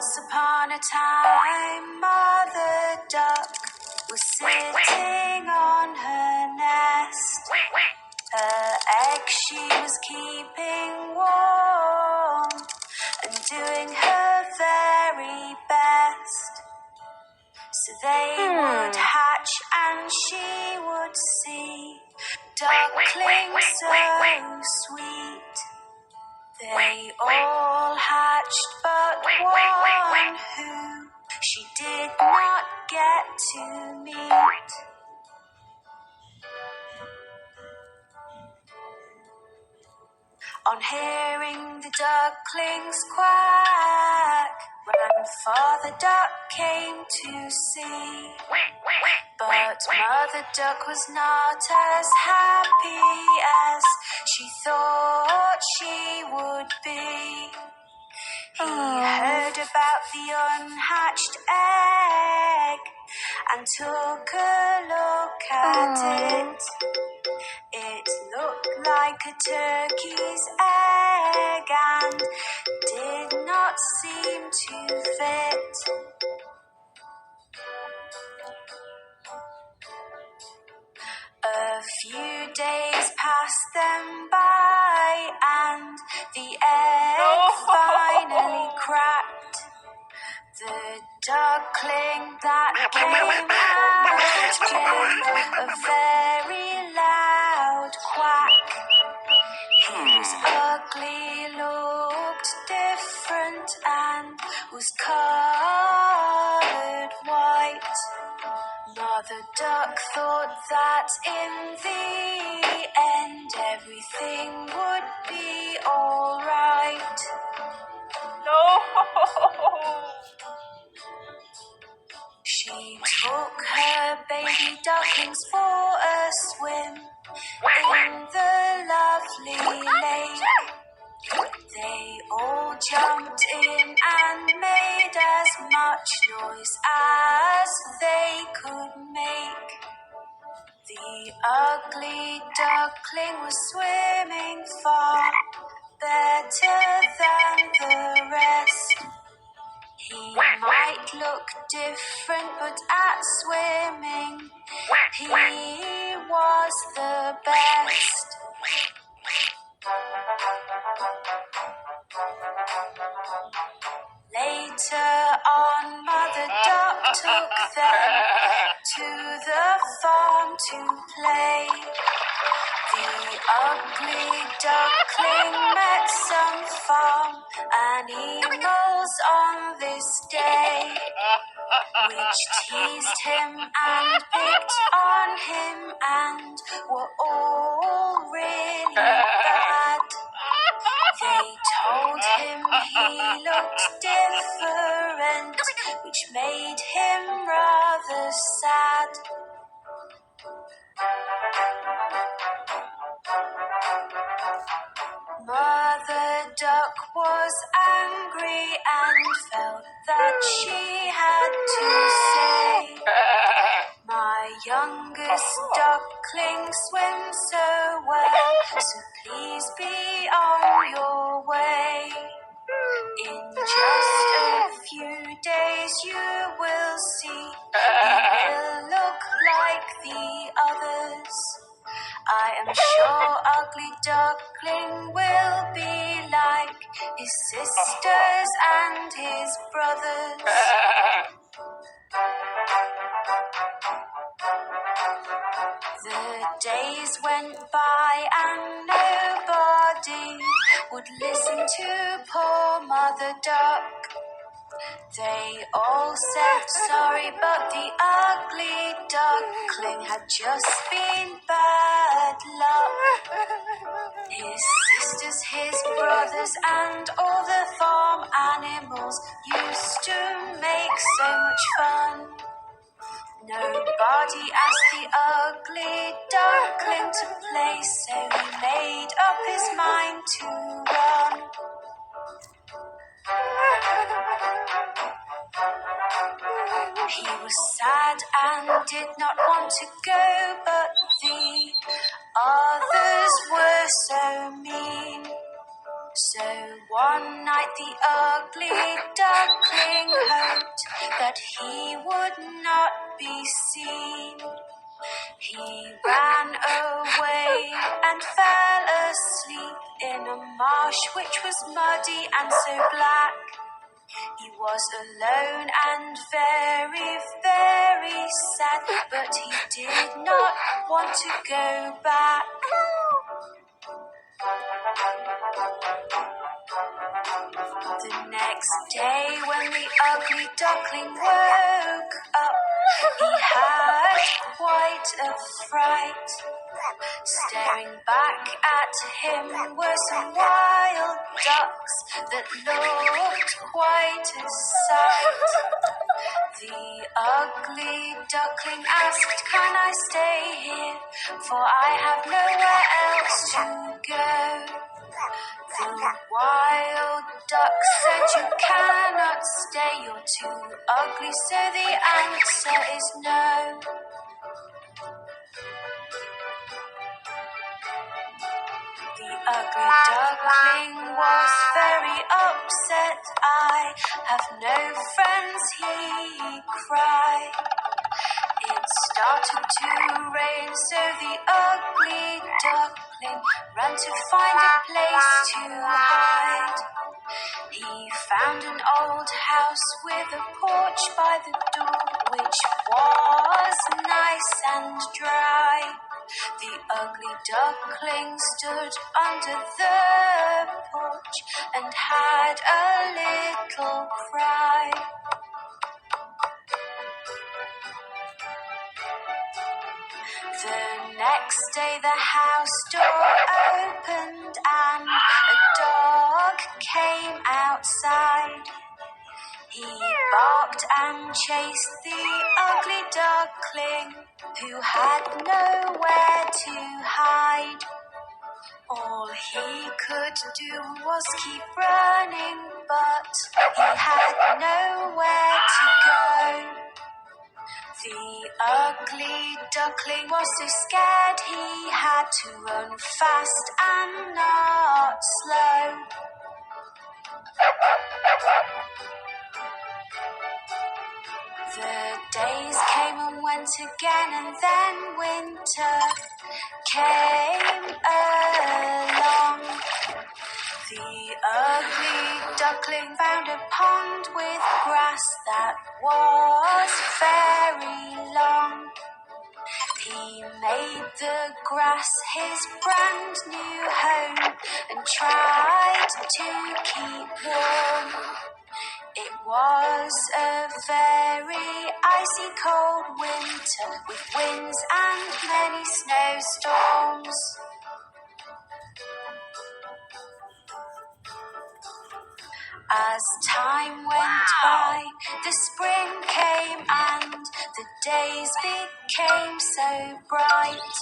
Once upon a time, Mother Duck was sitting on her nest. Her egg she was keeping warm and doing her very best. So they would hatch and she would see ducklings so sweet. They all hatched but one who she did not get to meet. On hearing the ducklings quack, Grandfather Duck came to see. But Mother Duck was not as happy as she thought she would be. He heard about the unhatched egg and took a look at it. It looked like a turkey's egg and did not seem to fit. A few days passed them by and the egg finally cracked. The duckling that came out gave a very loud quack. He was ugly, looked different, and was coloured white. Mother Duck thought that in the end everything would be all right. No! She took her baby ducklings for a swim in the lovely lake. They all jumped in and made as much noise as they could make. The ugly duckling was swimming far better than the rest. He might look different, but at swimming he was the best. Later on, Mother Duck took them to the farm to play. The ugly duckling met some farm animals on this day, which teased him and picked on him and were all really bad. They told him he looked different, which made him rather sad. Mother Duck was angry and felt that she had to say, "My youngest duckling swims so well, so please be on your way. In just a few days you will see he will look like the others. I am sure Ugly Duckling will be like his sisters and his brothers." The days went by and nobody would listen to poor Mother Duck. They all said sorry, but the ugly duckling had just been bad luck. His sisters, his brothers, and all the farm animals used to make so much fun. Nobody asked the ugly duckling to play, so he made up his mind to run. He was sad and did not want to go, but the others were so mean. So one night the ugly duckling but he would not be seen. He ran away and fell asleep in a marsh which was muddy and so black. He was alone and very, very sad, but he did not want to go back. The next day when the ugly duckling woke up, he had quite a fright. Staring back at him were some wild ducks that looked quite a sight. The ugly duckling asked, "Can I stay here? For I have nowhere else to go." The wild duck said, "You cannot stay, you're too ugly, so the answer is no." The ugly duckling was very upset. "I have no friends," he cried. It started to rain, so the ugly duckling ran to find a place to hide. He found an old house with a porch by the door, which was nice and dry. The ugly duckling stood under the porch and had a little cry. The next day the house door opened and a dog came outside. He barked and chased the ugly duckling, who had nowhere to hide. All he could do was keep running, but he had nowhere to go. The ugly duckling was so scared he had to run fast and not slow. The days came and went again, and then winter came along. The ugly duckling found a pond with grass that was very long. He made the grass his brand new home and tried to keep warm. It was a very icy cold winter with winds and many snowstorms. As time went by, the spring came and the days became so bright.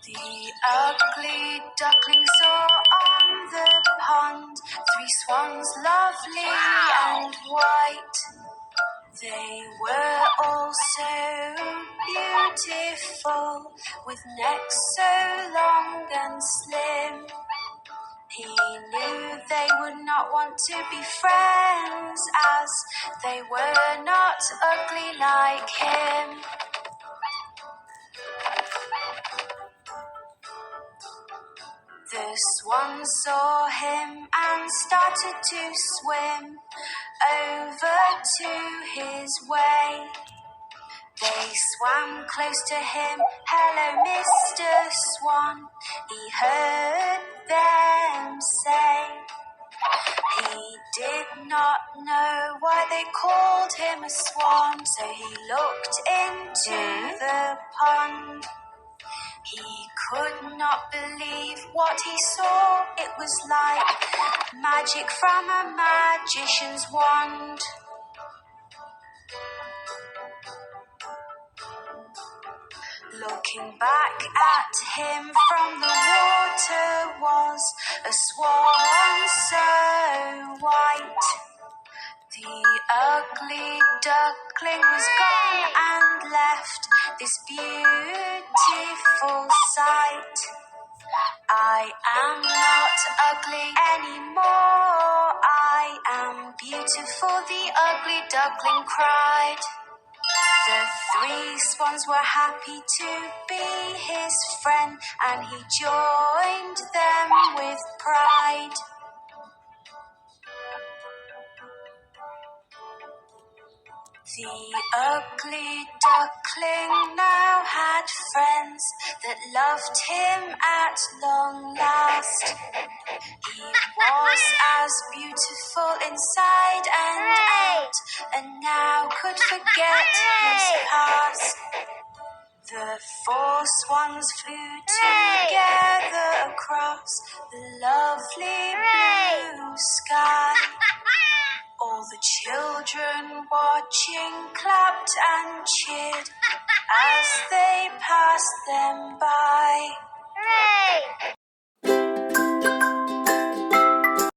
The ugly duckling saw on the pond 3 swans lovely and white. They were all so beautiful, with necks so long and slim. He knew they would not want to be friends, as they were not ugly like him. The swans saw him and started to swim over to his way. They swam close to him. "Hello, Mr. Swan," he heard them say. He did not know why they called him a swan, so he looked into the pond. He could not believe what he saw. It was like magic from a magician's wand. Looking back at him from the water was a swan so white. The ugly duckling was gone and left this beautiful sight. "I am not ugly anymore. I I am beautiful, the ugly duckling cried. The 3 swans were happy to be his friend, and he joined them with pride. The ugly duckling now had friends that loved him at long last. He was as beautiful inside and out, and now could forget his past. The 4 swans flew together across the lovely blue sky. All the children watching clapped and cheered as they passed them by.